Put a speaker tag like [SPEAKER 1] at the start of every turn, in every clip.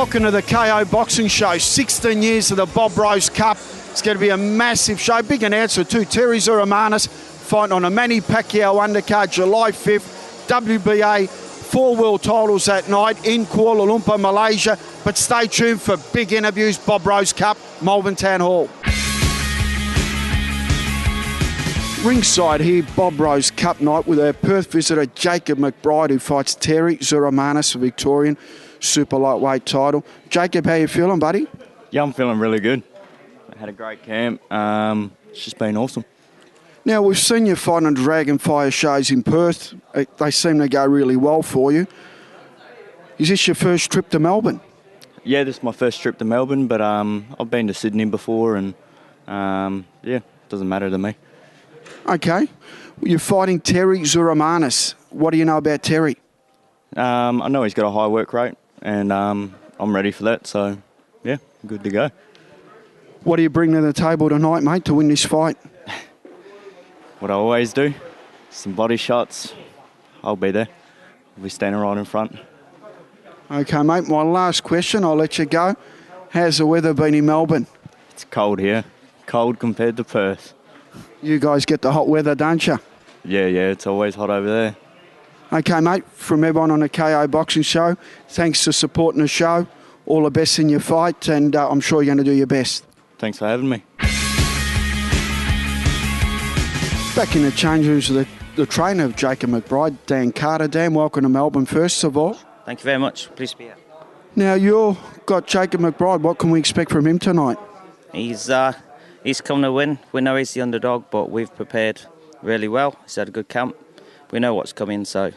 [SPEAKER 1] welcome to the KO Boxing Show. 16 years of the Bob Rose Cup. It's going to be a massive show. Big announcement too. Terry Zuramanis fighting on a Manny Pacquiao undercard July 5th. WBA 4 world titles that night in Kuala Lumpur, Malaysia. But stay tuned for big interviews. Bob Rose Cup, Melbourne Town Hall. Ringside here, Bob Rose Cup night with our Perth visitor Jacob McBride, who fights Terry Zuramanis for Victorian super lightweight title. Jacob, how you feeling, buddy?
[SPEAKER 2] Yeah, I'm feeling really good. I had a great camp. It's just been awesome.
[SPEAKER 1] Now, we've seen you fight on Dragonfire shows in Perth. They seem to go really well for you. Is this your first trip to Melbourne?
[SPEAKER 2] Yeah, this is my first trip to Melbourne, but I've been to Sydney before, and yeah, it doesn't matter to me.
[SPEAKER 1] Okay. You're fighting Terry Zuramanis. What do you know about Terry?
[SPEAKER 2] I know he's got a high work rate, and I'm ready for that, so yeah, good to go.
[SPEAKER 1] What do you bring to the table tonight, mate, to win this fight?
[SPEAKER 2] What I always do, some body shots. I'll be there. I'll be standing right in front.
[SPEAKER 1] Okay, mate, my last question, I'll let you go. How's the weather been in Melbourne?
[SPEAKER 2] It's cold here. Cold compared to Perth.
[SPEAKER 1] You guys get the hot weather, don't you?
[SPEAKER 2] Yeah, it's always hot over there.
[SPEAKER 1] Okay, mate, from everyone on the KO Boxing Show, thanks for supporting the show. All the best in your fight, and I'm sure you're going to do your best.
[SPEAKER 2] Thanks for having me.
[SPEAKER 1] Back in the change rooms of the trainer of Jacob McBride, Dan Carter. Dan, welcome to Melbourne first of all.
[SPEAKER 3] Thank you very much. Pleased to be here.
[SPEAKER 1] Now, you've got Jacob McBride. What can we expect from him tonight?
[SPEAKER 3] He's come to win. We know he's the underdog, but we've prepared really well. He's had a good camp. We know what's coming, so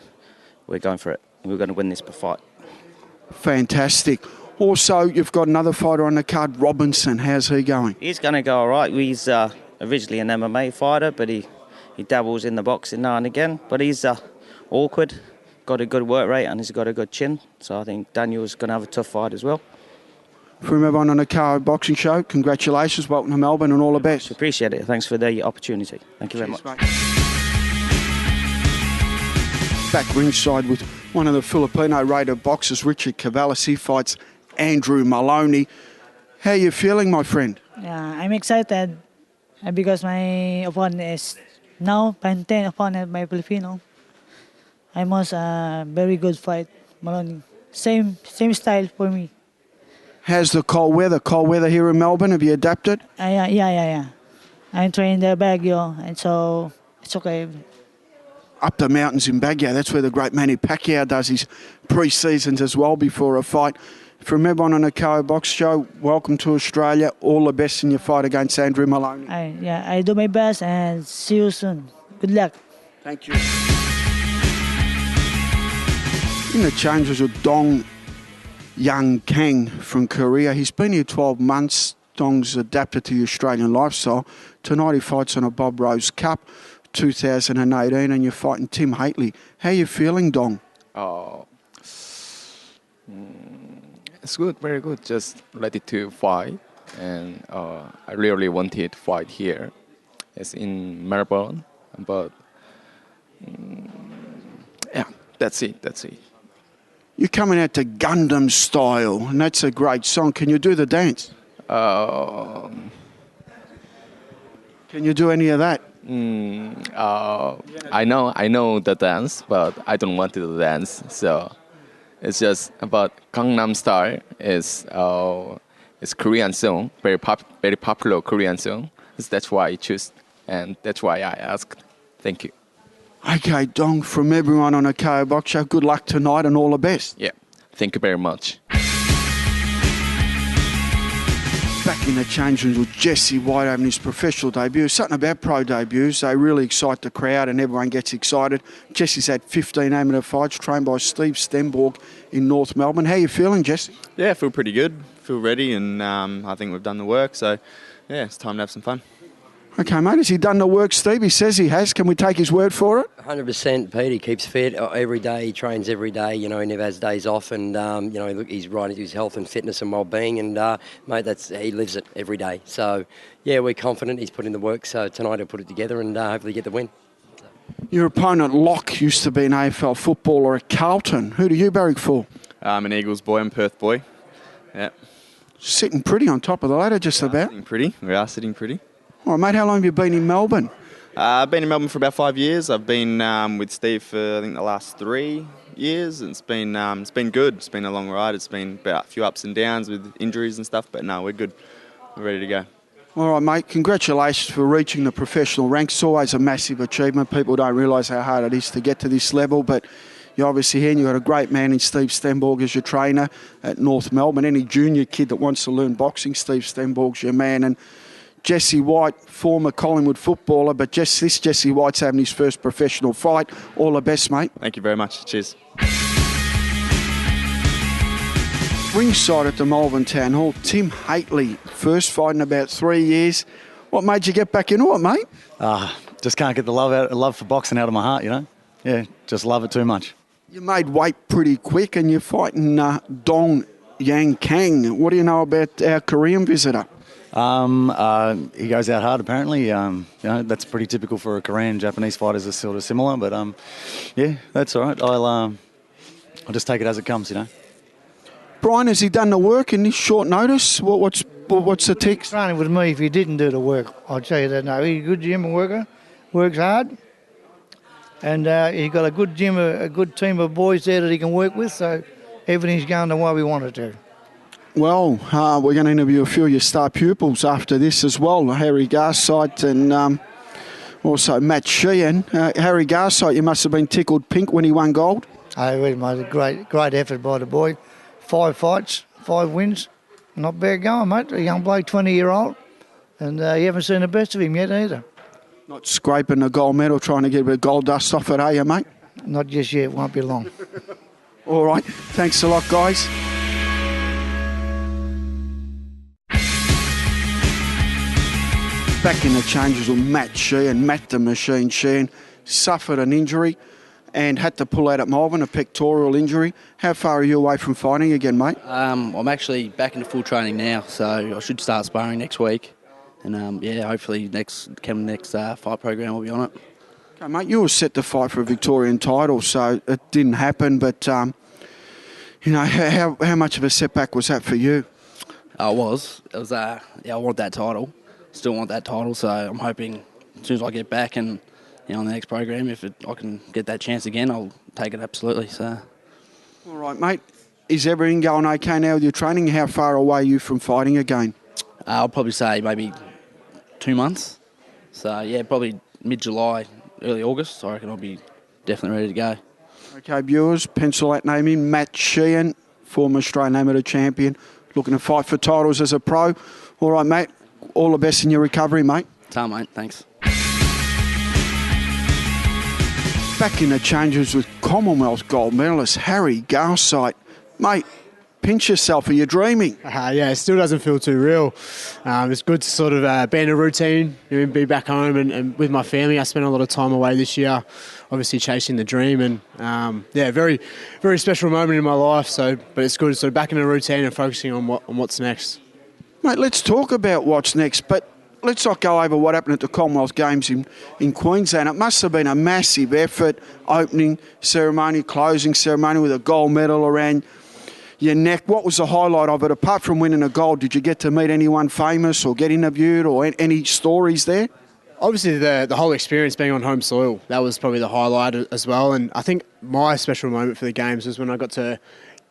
[SPEAKER 3] we're going for it. We're going to win this fight.
[SPEAKER 1] Fantastic. Also, you've got another fighter on the card, Robinson. How's he going?
[SPEAKER 3] He's going to go all right. He's originally an MMA fighter, but he dabbles in the boxing now and again. But he's awkward, got a good work rate, and he's got a good chin. So I think Daniel's going to have a tough fight as well.
[SPEAKER 1] From everyone on the KO Boxing Show, congratulations. Welcome to Melbourne and all the best.
[SPEAKER 3] Appreciate it. Thanks for the opportunity. Thank you very much.
[SPEAKER 1] Mate. Back ringside with one of the Filipino rated boxers, Richard Cavallis. He fights Andrew Maloney. How are you feeling, my friend?
[SPEAKER 4] Yeah, I'm excited because my opponent is now Pan-10 opponent by Filipino. I must very good fight, Maloney. Same style for me.
[SPEAKER 1] How's the cold weather? Cold weather here in Melbourne. Have you adapted?
[SPEAKER 4] Yeah. I'm training the Baguio, and so it's okay.
[SPEAKER 1] Up the mountains in Baguio. That's where the great Manny Pacquiao does his pre-seasons as well before a fight. From everyone on the KO Box Show, welcome to Australia. All the best in your fight against Andrew Maloney.
[SPEAKER 4] I do my best, and see you soon. Good luck.
[SPEAKER 1] Thank you. In the changes with Dong Young Kang from Korea. He's been here 12 months. Dong's adapted to the Australian lifestyle. Tonight he fights on a Bob Rose Cup 2018, and you're fighting Tim Hately. How are you feeling, Dong?
[SPEAKER 5] It's good, very good. Just ready to fight, and I really wanted to fight here. It's in Melbourne, but yeah, that's it.
[SPEAKER 1] You're coming out to Gundam Style, and that's a great song. Can you do the dance? Can you do any of that?
[SPEAKER 5] I know the dance, but I don't want to dance. So it's just about Gangnam Style. It's Korean song, very popular Korean song. That's why I choose, and that's why I asked. Thank you.
[SPEAKER 1] Okay, Dong, from everyone on a KO Box Show, good luck tonight and all the best.
[SPEAKER 5] Yeah, thank you very much.
[SPEAKER 1] Back in the change rooms with Jesse White having his professional debut. Something about pro debuts, they really excite the crowd and everyone gets excited. Jesse's had 15 amateur fights trained by Steve Stenborg in North Melbourne. How are you feeling, Jesse?
[SPEAKER 6] Yeah, I feel pretty good. Feel ready, and I think we've done the work. So, yeah, it's time to have some fun.
[SPEAKER 1] Okay, mate, has he done the work, Steve? He says he has. Can we take his word for it?
[SPEAKER 7] 100%, Pete. He keeps fit every day. He trains every day. You know, he never has days off. And, you know, look, he's right into his health and fitness and well-being. And, mate, he lives it every day. So, yeah, we're confident he's put in the work. So tonight he'll put it together and hopefully get the win.
[SPEAKER 1] Your opponent, Locke, used to be an AFL footballer at Carlton. Who do you barrack for?
[SPEAKER 6] I'm an Eagles boy and Perth boy. Yeah.
[SPEAKER 1] Sitting pretty on top of the ladder, just about.
[SPEAKER 6] Sitting pretty. We are sitting pretty.
[SPEAKER 1] All right, mate, how long have you been in Melbourne?
[SPEAKER 6] I've been in Melbourne for about 5 years. I've been with Steve for I think the last 3 years. It's been good. It's been a long ride. It's been about a few ups and downs with injuries and stuff, but no, we're good. We're ready to go.
[SPEAKER 1] All right, mate, congratulations for reaching the professional ranks. It's always a massive achievement. People don't realise how hard it is to get to this level, but you're obviously here and you've got a great man in Steve Stenborg as your trainer at North Melbourne. Any junior kid that wants to learn boxing, Steve Stenborg's your man. And Jesse White, former Collingwood footballer, but this Jesse White's having his first professional fight. All the best, mate.
[SPEAKER 6] Thank you very much. Cheers.
[SPEAKER 1] Ringside at the Malvern Town Hall, Tim Haitley, first fight in about 3 years. What made you get back into it, mate?
[SPEAKER 8] Just can't get the love for boxing out of my heart, you know. Yeah, just love it too much.
[SPEAKER 1] You made weight pretty quick and you're fighting Dong Yang Kang. What do you know about our Korean visitor?
[SPEAKER 8] He goes out hard apparently. You know, that's pretty typical for a Korean. Japanese fighters are sort of similar, but yeah, that's all right. I'll just take it as it comes, you know.
[SPEAKER 1] Brian, has he done the work in this short notice? What's the tick?
[SPEAKER 9] Training with me if he didn't do the work. I'll tell you that. No, he's a good gym worker, works hard, and he's got a good gym, a good team of boys there that he can work with. So everything's going the way we want it to.
[SPEAKER 1] Well, we're going to interview a few of your star pupils after this as well. Harry Garside and also Matt Sheehan. Harry Garside, you must have been tickled pink when he won gold.
[SPEAKER 9] Oh, really, mate. A great effort by the boy. 5 fights, 5 wins. Not bad going, mate. A young bloke, 20-year-old. And you haven't seen the best of him yet either.
[SPEAKER 1] Not scraping a gold medal, trying to get a bit of gold dust off it, are you, mate?
[SPEAKER 9] Not just yet. Won't be long.
[SPEAKER 1] All right. Thanks a lot, guys. Back in the changes with Matt Sheehan. Matt the Machine Sheehan suffered an injury and had to pull out at Melbourne, a pectoral injury. How far are you away from fighting again, mate?
[SPEAKER 10] I'm actually back into full training now, so I should start sparring next week. And yeah, hopefully next fight program will be on it.
[SPEAKER 1] Okay, mate, you were set to fight for a Victorian title, so it didn't happen. But you know, how much of a setback was that for you?
[SPEAKER 10] It was. Yeah, I want that title. Still want that title, so I'm hoping as soon as I get back and on the next program, if I can get that chance again, I'll take it absolutely. So.
[SPEAKER 1] All right, mate. Is everything going okay now with your training? How far away are you from fighting again?
[SPEAKER 10] I'll probably say maybe 2 months. So, yeah, probably mid-July, early August. I reckon I'll be definitely ready to go.
[SPEAKER 1] Okay, viewers, pencil that name in. Matt Sheehan, former Australian Amateur champion, looking to fight for titles as a pro. All right, mate. All the best in your recovery, mate.
[SPEAKER 10] Ta, mate. Thanks.
[SPEAKER 1] Back in the changes with Commonwealth gold medalist Harry Garside. Mate, pinch yourself. Are you dreaming?
[SPEAKER 11] Yeah, it still doesn't feel too real. It's good to sort of be in a routine, be back home and with my family. I spent a lot of time away this year, obviously chasing the dream. And yeah, very, very special moment in my life. But it's good, sort of back in a routine and focusing on what's next.
[SPEAKER 1] Mate, let's talk about what's next, but let's not go over what happened at the Commonwealth Games in Queensland. It must have been a massive effort, opening ceremony, closing ceremony with a gold medal around your neck. What was the highlight of it? Apart from winning a gold, did you get to meet anyone famous or get interviewed or any stories there?
[SPEAKER 11] Obviously, the whole experience being on home soil, that was probably the highlight as well. And I think my special moment for the Games was when I got to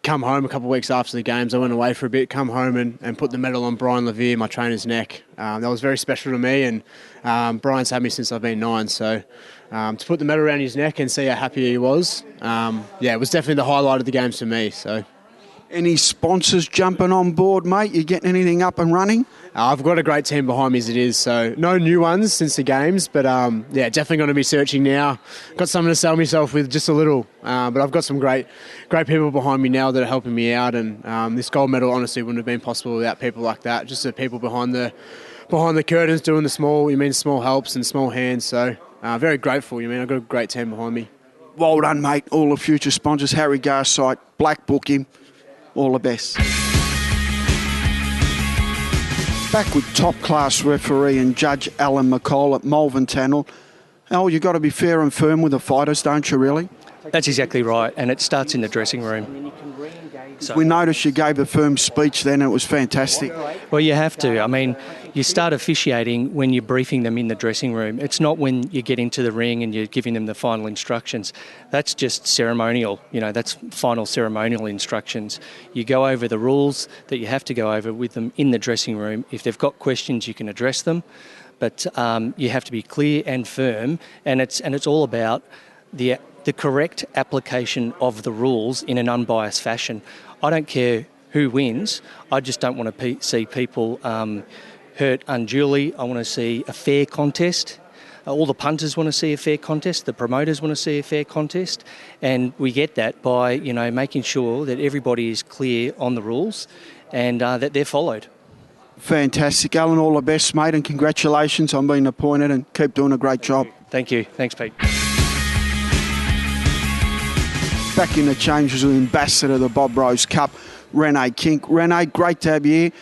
[SPEAKER 11] come home a couple of weeks after the Games. I went away for a bit, come home and put the medal on Brian Levere, my trainer's neck. That was very special to me, and Brian's had me since I've been 9. So to put the medal around his neck and see how happy he was, yeah, it was definitely the highlight of the Games for me. So.
[SPEAKER 1] Any sponsors jumping on board, mate? You getting anything up and running?
[SPEAKER 11] I've got a great team behind me as it is, so no new ones since the Games, but yeah, definitely going to be searching now. Got something to sell myself with, just a little, but I've got some great people behind me now that are helping me out, and this gold medal honestly wouldn't have been possible without people like that. Just the people behind the curtains doing the small helps and small hands. So very grateful. I've got a great team behind me.
[SPEAKER 1] Well done, mate. All the future sponsors, Harry Garside, Black Book him. All the best. Back with top-class referee and judge Alan McCall at Malvern Town Hall. Al, you've got to be fair and firm with the fighters, don't you, really?
[SPEAKER 12] That's exactly right, and it starts in the dressing room.
[SPEAKER 1] We noticed you gave a firm speech then, and it was fantastic.
[SPEAKER 12] Well, you have to. I mean, you start officiating when you're briefing them in the dressing room. It's not when you get into the ring and you're giving them the final instructions. That's just ceremonial, that's final ceremonial instructions. You go over the rules that you have to go over with them in the dressing room. If they've got questions, you can address them, but you have to be clear and firm, and it's all about the correct application of the rules in an unbiased fashion. I don't care who wins. I just don't want to see people hurt unduly. I want to see a fair contest. All the punters want to see a fair contest. The promoters want to see a fair contest. And we get that by, making sure that everybody is clear on the rules and that they're followed.
[SPEAKER 1] Fantastic. Alan, all the best, mate, and congratulations on being appointed, and keep doing a great job.
[SPEAKER 12] Thank you. Thanks, Pete.
[SPEAKER 1] Back in the changes with Ambassador of the Bob Rose Cup, Renee Kink. Renee, great to have you here.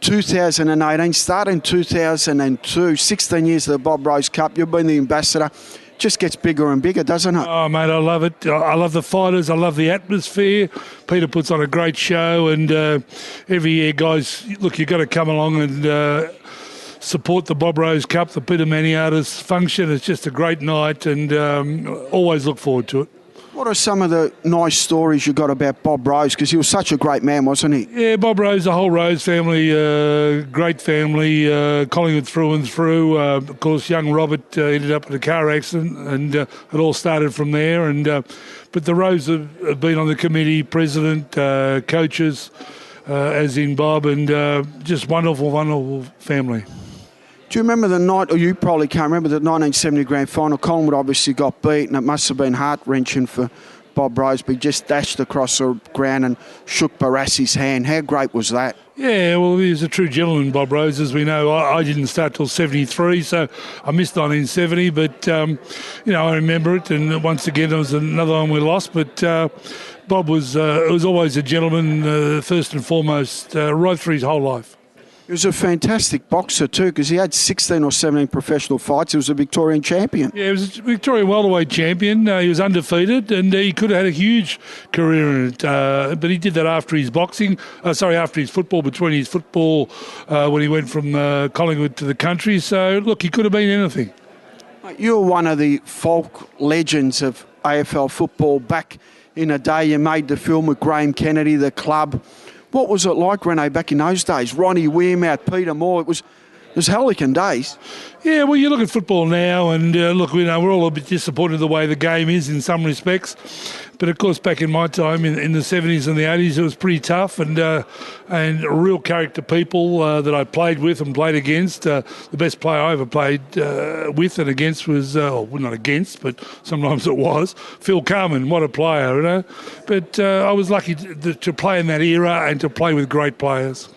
[SPEAKER 1] 2018, started in 2002, 16 years of the Bob Rose Cup. You've been the ambassador. Just gets bigger and bigger, doesn't it?
[SPEAKER 13] Oh, mate, I love it. I love the fighters. I love the atmosphere. Peter puts on a great show, and every year, guys, look, you've got to come along and support the Bob Rose Cup, the Peter Maniatis function. It's just a great night, and always look forward to it.
[SPEAKER 1] What are some of the nice stories you got about Bob Rose? Because he was such a great man, wasn't he?
[SPEAKER 13] Yeah, Bob Rose, the whole Rose family, great family, Collingwood through and through. Of course, young Robert ended up in a car accident, and it all started from there. And but the Rose have been on the committee, president, coaches, as in Bob, and just wonderful, wonderful family.
[SPEAKER 1] Do you remember the night, or you probably can't remember, the 1970 grand final? Collingwood obviously got beat, and it must have been heart-wrenching for Bob Rose, but he just dashed across the ground and shook Barassi's hand. How great was that?
[SPEAKER 13] Yeah, well, he was a true gentleman, Bob Rose, as we know. I didn't start till 73, so I missed 1970, but, I remember it, and once again, it was another one we lost, but Bob was always a gentleman, first and foremost, right through his whole life.
[SPEAKER 1] He was a fantastic boxer too, because he had 16 or 17 professional fights. He was a Victorian champion.
[SPEAKER 13] Yeah, he was a Victorian welterweight champion. He was undefeated, and he could have had a huge career in it. But he did that after his after his football, between his football when he went from Collingwood to the country. So, look, he could have been anything.
[SPEAKER 1] You're one of the folk legends of AFL football. Back in the day, you made the film with Graham Kennedy, The Club. What was it like, Renee, back in those days? Ronnie Wearmouth, Peter Moore, it was Helican days.
[SPEAKER 13] Yeah, well, you look at football now, and look, we're all a bit disappointed the way the game is in some respects. But of course, back in my time in the 70s and the 80s, it was pretty tough, and real character people that I played with and played against. The best player I ever played with and against was, well, not against, but sometimes it was, Phil Carman. What a player, But I was lucky to play in that era and to play with great players.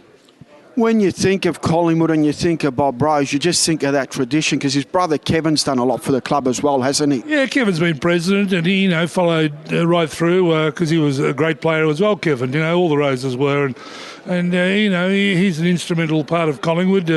[SPEAKER 1] When you think of Collingwood and you think of Bob Rose, you just think of that tradition, because his brother Kevin's done a lot for the club as well, hasn't he?
[SPEAKER 13] Yeah, Kevin's been president, and he, followed right through because he was a great player as well, Kevin. All the Roses were, and he's an instrumental part of Collingwood,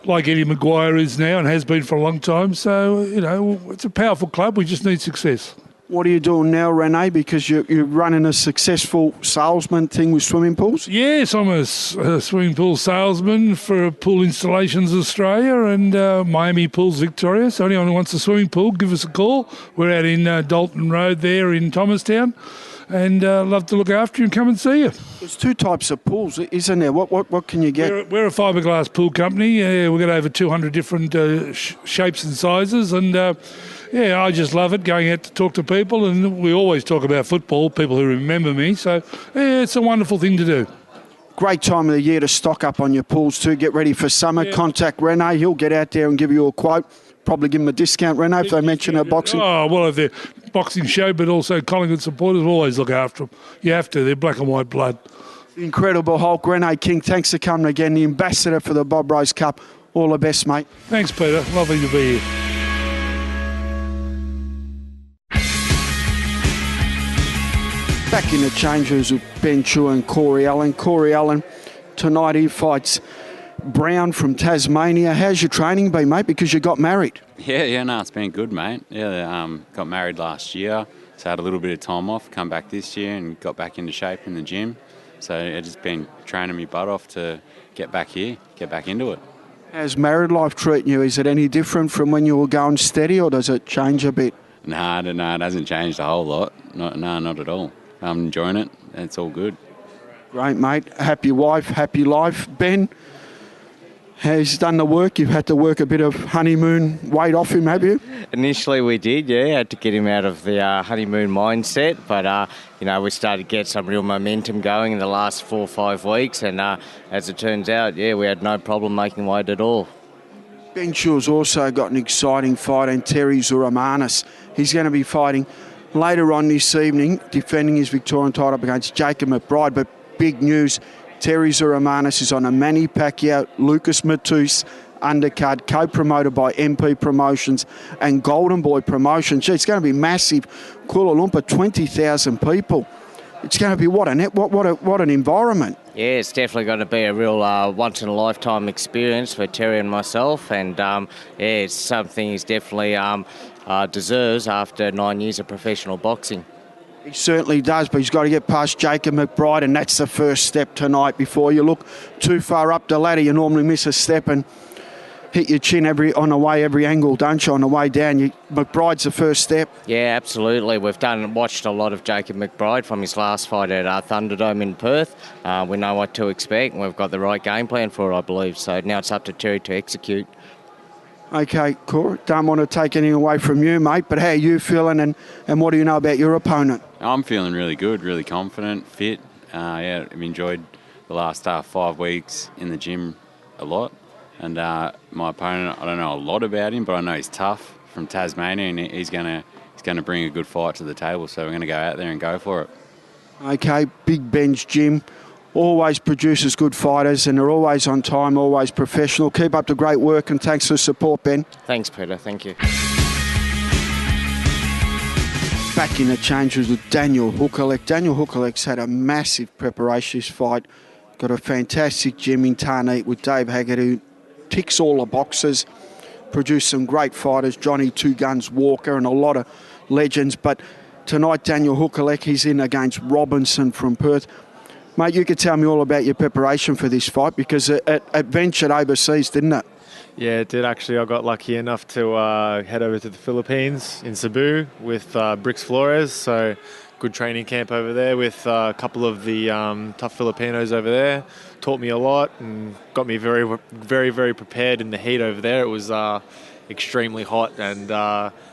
[SPEAKER 13] like Eddie Maguire is now and has been for a long time. So, it's a powerful club. We just need success.
[SPEAKER 1] What are you doing now, Renee? Because you're running a successful salesman thing with swimming pools?
[SPEAKER 13] Yes, I'm a swimming pool salesman for Pool Installations Australia and Miami Pools Victoria. So anyone who wants a swimming pool, give us a call. We're out in Dalton Road there in Thomastown, and love to look after you and come and see you.
[SPEAKER 1] There's two types of pools, isn't there? What can you get?
[SPEAKER 13] We're a fiberglass pool company. We've got over 200 different shapes and sizes, and I just love it, going out to talk to people, and we always talk about football, people who remember me, so it's a wonderful thing to do.
[SPEAKER 1] Great time of the year to stock up on your pools too, get ready for summer. Yeah. Contact Renee, he'll get out there and give you a quote. Probably give him a discount, Renee, if they mention a boxing.
[SPEAKER 13] Oh, well, if they're boxing show, but also Collingwood supporters will always look after them. You have to, they're black and white blood.
[SPEAKER 1] Incredible Hulk, Renee King, thanks for coming again, the ambassador for the Bob Rose Cup. All the best, mate.
[SPEAKER 13] Thanks, Peter, lovely to be here.
[SPEAKER 1] Back in the changes with Ben Chua and Corey Allen. Corey Allen, tonight he fights Brown from Tasmania. How's your training been, mate? Because you got married.
[SPEAKER 14] Yeah, no, it's been good, mate. Yeah, got married last year. So I had a little bit of time off, come back this year and got back into shape in the gym. So I've just been training me butt off to get back here, get back into it.
[SPEAKER 1] How's married life treating you? Is it any different from when you were going steady, or does it change a bit?
[SPEAKER 14] No, it hasn't changed a whole lot. Not at all. I'm enjoying it. It's all good.
[SPEAKER 1] Great, mate. Happy wife, happy life. Ben, has done the work. You've had to work a bit of honeymoon weight off him, have you?
[SPEAKER 15] Initially we did, yeah. Had to get him out of the honeymoon mindset. But, we started to get some real momentum going in the last 4 or 5 weeks. And as it turns out, we had no problem making weight at all.
[SPEAKER 1] Ben Shaw's also got an exciting fight, and Terry Zuramanis. He's going to be fighting later on this evening, defending his Victorian title up against Jacob McBride. But big news, Terry Zuramanis is on a Manny Pacquiao, Lucas Matus undercard, co-promoted by MP Promotions and Golden Boy Promotions. Gee, it's going to be massive. Kuala Lumpur, 20,000 people. It's going to be what an environment.
[SPEAKER 15] Yeah, it's definitely going to be a real once-in-a-lifetime experience for Terry and myself. And, it's something he's definitely deserves after 9 years of professional boxing.
[SPEAKER 1] He certainly does, but he's got to get past Jacob McBride, and that's the first step tonight. Before you look too far up the ladder, you normally miss a step and hit your chin on the way, every angle, don't you? On the way down, McBride's the first step.
[SPEAKER 15] Yeah, absolutely. We've watched a lot of Jacob McBride from his last fight at Thunderdome in Perth. We know what to expect, and we've got the right game plan for it, I believe. So now it's up to Terry to execute.
[SPEAKER 1] Okay, Cora, don't want to take anything away from you, mate, but how are you feeling, and what do you know about your opponent?
[SPEAKER 14] I'm feeling really good, really confident, fit. I've enjoyed the last 5 weeks in the gym a lot. And my opponent, I don't know a lot about him, but I know he's tough, from Tasmania, and he's going to bring a good fight to the table. So we're going to go out there and go for it. Okay, Big Ben's gym always produces good fighters, and they're always on time, always professional. Keep up the great work, and thanks for the support, Ben.
[SPEAKER 15] Thanks, Peter. Thank you.
[SPEAKER 1] Back in the changes with Daniel Hukulek. Daniel Hukulek's had a massive preparation this fight. Got a fantastic gym in Tarneet with Dave Haggard, who ticks all the boxes. Produced some great fighters, Johnny Two Guns Walker and a lot of legends. But tonight, Daniel Hukulek, he's in against Robinson from Perth. Mate, you could tell me all about your preparation for this fight, because it ventured overseas, didn't it?
[SPEAKER 16] Yeah, it did actually. I got lucky enough to head over to the Philippines in Cebu with Brix Flores. So good training camp over there with a couple of the tough Filipinos over there. Taught me a lot and got me very, very, very prepared in the heat over there. It was extremely hot, and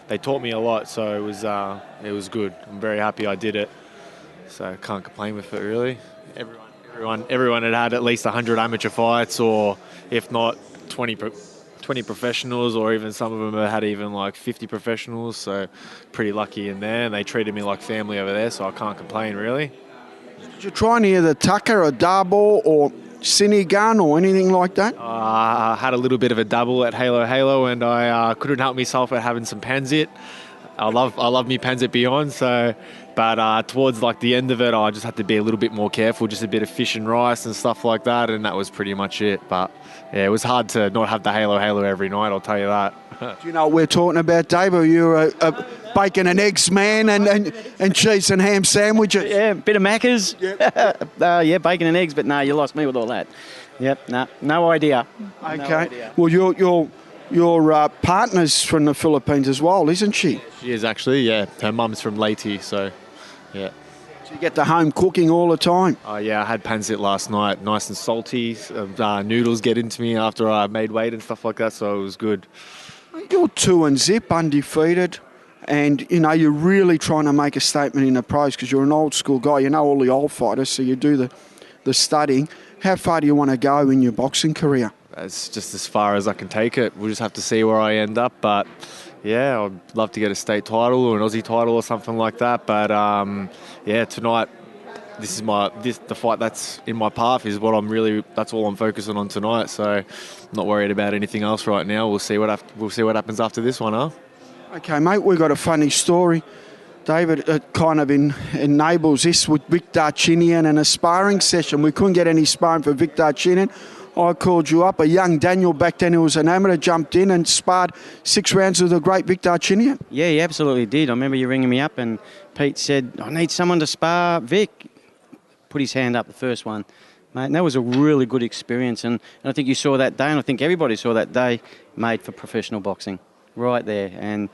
[SPEAKER 16] they taught me a lot. So it was good. I'm very happy I did it. So I can't complain with it really. Everyone had at least 100 amateur fights, or if not 20 professionals, or even some of them had even like 50 professionals. So pretty lucky in there, and they treated me like family over there, so I can't complain really.
[SPEAKER 1] Did you try any of the Tucker or Darbo or Cine Gun or anything like that?
[SPEAKER 16] I had a little bit of a double at Halo, and I couldn't help myself at having some Panzit. I love me Panzit Beyond, so. But towards like the end of it, I just had to be a little bit more careful, just a bit of fish and rice and stuff like that, and that was pretty much it. But yeah, it was hard to not have the Halo every night, I'll tell you that.
[SPEAKER 1] Do you know what we're talking about, Dave? Are you a bacon and eggs man and cheese and ham sandwiches?
[SPEAKER 17] Yeah, bit of Macca's. Yeah, bacon and eggs, but no, you lost me with all that. Yep, no idea.
[SPEAKER 1] Okay.
[SPEAKER 17] No idea.
[SPEAKER 1] Well, your partner's from the Philippines as well, isn't she?
[SPEAKER 16] She is actually, yeah. Her mum's from Leyte, so yeah.
[SPEAKER 1] So you get the home cooking all the time?
[SPEAKER 16] Oh yeah, I had Panzit last night, nice and salty. Noodles get into me after I made weight and stuff like that, so it was good.
[SPEAKER 1] You're 2-0, undefeated, and you're really trying to make a statement in the pros, because you're an old school guy. You know all the old fighters, so you do the studying. How far do you want to go in your boxing career?
[SPEAKER 16] It's just as far as I can take it. We'll just have to see where I end up, but yeah, I'd love to get a state title or an Aussie title or something like that. But yeah, tonight, the fight that's in my path is that's all I'm focusing on tonight. So I'm not worried about anything else right now. We'll see what happens after this one, huh?
[SPEAKER 1] Okay, mate, we've got a funny story. David, it kind of enables this with Vic Darchinian and a sparring session. We couldn't get any sparring for Vic Darchinian. I called you up. A young Daniel back then who was an amateur jumped in and sparred 6 rounds with the great Vic Darchinian.
[SPEAKER 17] Yeah, he absolutely did. I remember you ringing me up and Pete said, I need someone to spar Vic. Put his hand up the first one. Mate, and that was a really good experience. And I think you saw that day, and I think everybody saw that day, made for professional boxing right there. And,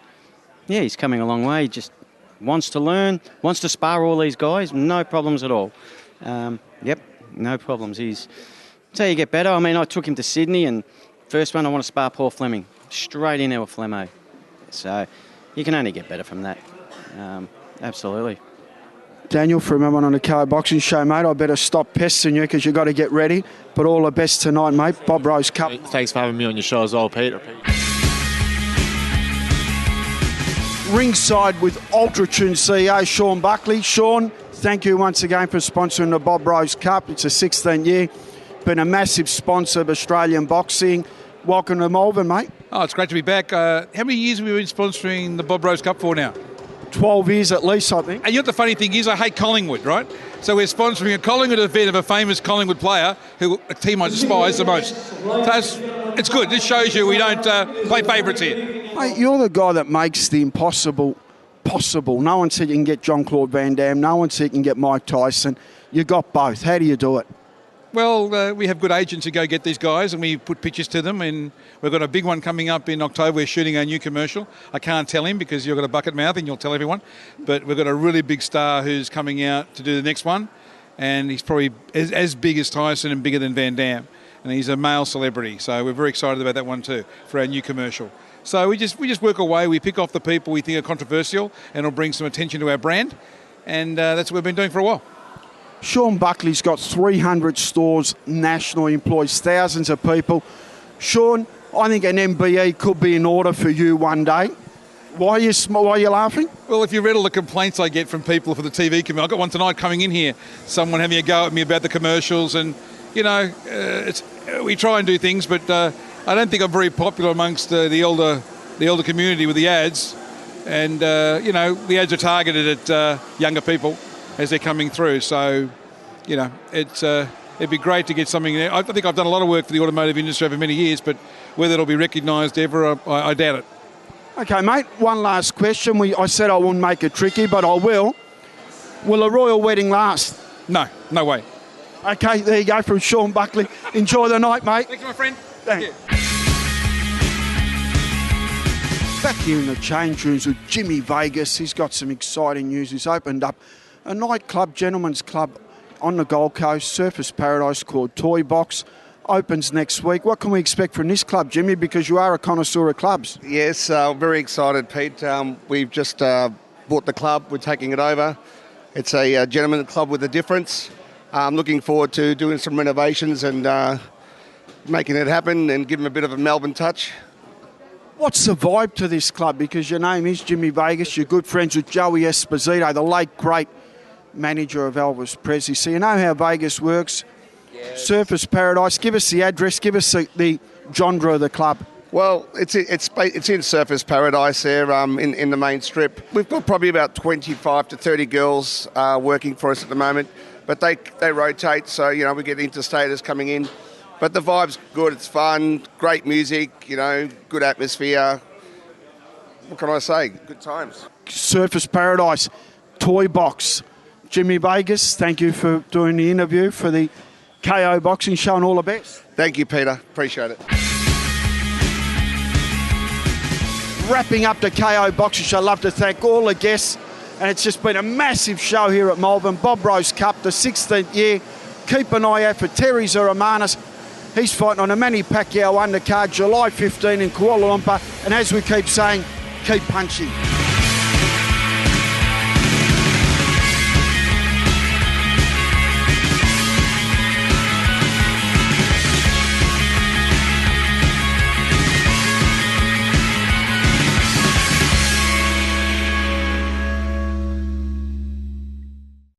[SPEAKER 17] yeah, he's coming a long way. He just wants to learn, wants to spar all these guys, no problems at all. Yep, no problems. That's how you get better. I mean, I took him to Sydney, and first one I want to spar Paul Fleming. Straight in there with Flemo. So you can only get better from that. Absolutely.
[SPEAKER 1] Daniel, from everyone on the KO Boxing Show, mate, I better stop pestering you because you've got to get ready. But all the best tonight, mate. Bob Rose Cup.
[SPEAKER 16] Thanks for having me on your show as well, Peter.
[SPEAKER 1] Ringside with Ultratune CEO Sean Buckley. Sean, thank you once again for sponsoring the Bob Rose Cup. It's a 16th year. Been a massive sponsor of Australian boxing. Welcome to Melbourne, mate.
[SPEAKER 18] Oh, it's great to be back. How many years have we been sponsoring the Bob Rose Cup for now?
[SPEAKER 1] 12 years at least, I think.
[SPEAKER 18] And you know what the funny thing is? I hate Collingwood, right? So we're sponsoring a Collingwood event of a famous Collingwood player who a team I despise the most. So it's good. This shows you we don't play favourites here.
[SPEAKER 1] Mate, you're the guy that makes the impossible possible. No one said you can get Jean-Claude Van Damme. No one said you can get Mike Tyson. You got both. How do you do it?
[SPEAKER 18] Well, we have good agents who go get these guys and we put pictures to them, and we've got a big one coming up in October. We're shooting our new commercial. I can't tell him because you've got a bucket mouth and you'll tell everyone, but we've got a really big star who's coming out to do the next one, and he's probably as big as Tyson and bigger than Van Damme, and he's a male celebrity, so we're very excited about that one too for our new commercial. So we just work away. We pick off the people we think are controversial and it'll bring some attention to our brand, and that's what we've been doing for a while.
[SPEAKER 1] Sean Buckley's got 300 stores nationally, employs thousands of people. Sean, I think an MBE could be in order for you one day. Why are you laughing?
[SPEAKER 18] Well, if you read all the complaints I get from people for the TV commercial, I've got one tonight coming in here, someone having a go at me about the commercials, and, you know, we try and do things, but I don't think I'm very popular amongst the elder community with the ads, and, you know, the ads are targeted at younger people as they're coming through. So, you know, it'd be great to get something there. I think I've done a lot of work for the automotive industry over many years, but whether it'll be recognised ever, I doubt it.
[SPEAKER 1] Okay, mate, one last question. I said I wouldn't make it tricky, but I will. Will a royal wedding last?
[SPEAKER 18] No, no way.
[SPEAKER 1] Okay, there you go from Sean Buckley. Enjoy the night, mate.
[SPEAKER 18] Thanks, my friend.
[SPEAKER 1] Thank you. Back here in the change rooms with Jimmy Vegas. He's got some exciting news. He's opened up a nightclub, gentleman's club on the Gold Coast, Surfers Paradise, called Toy Box. Opens next week. What can we expect from this club, Jimmy, because you are a connoisseur of clubs?
[SPEAKER 19] Yes, very excited, Pete. We've just bought the club. We're taking it over. It's a gentleman's club with a difference. I'm looking forward to doing some renovations and making it happen and giving a bit of a Melbourne touch.
[SPEAKER 1] What's the vibe to this club? Because your name is Jimmy Vegas. You're good friends with Joey Esposito, the late, great manager of Elvis Presley. So you know how Vegas works. Yes. Surfers Paradise. Give us the address. Give us the genre of the club.
[SPEAKER 19] Well, it's in Surfers Paradise there in the main strip. We've got probably about 25 to 30 girls working for us at the moment, but they rotate, so, you know, we get interstaters coming in. But the vibe's good, it's fun, great music, you know, good atmosphere. What can I say? Good times.
[SPEAKER 1] Surfers Paradise, Toy Box. Jimmy Vegas, thank you for doing the interview for the KO Boxing Show, and all the best.
[SPEAKER 19] Thank you, Peter. Appreciate it.
[SPEAKER 1] Wrapping up the KO Boxing Show, I'd love to thank all the guests, and it's just been a massive show here at Melbourne. Bob Rose Cup, the 16th year. Keep an eye out for Terry Zeramanis. He's fighting on a Manny Pacquiao undercard, July 15 in Kuala Lumpur. And as we keep saying, keep punching.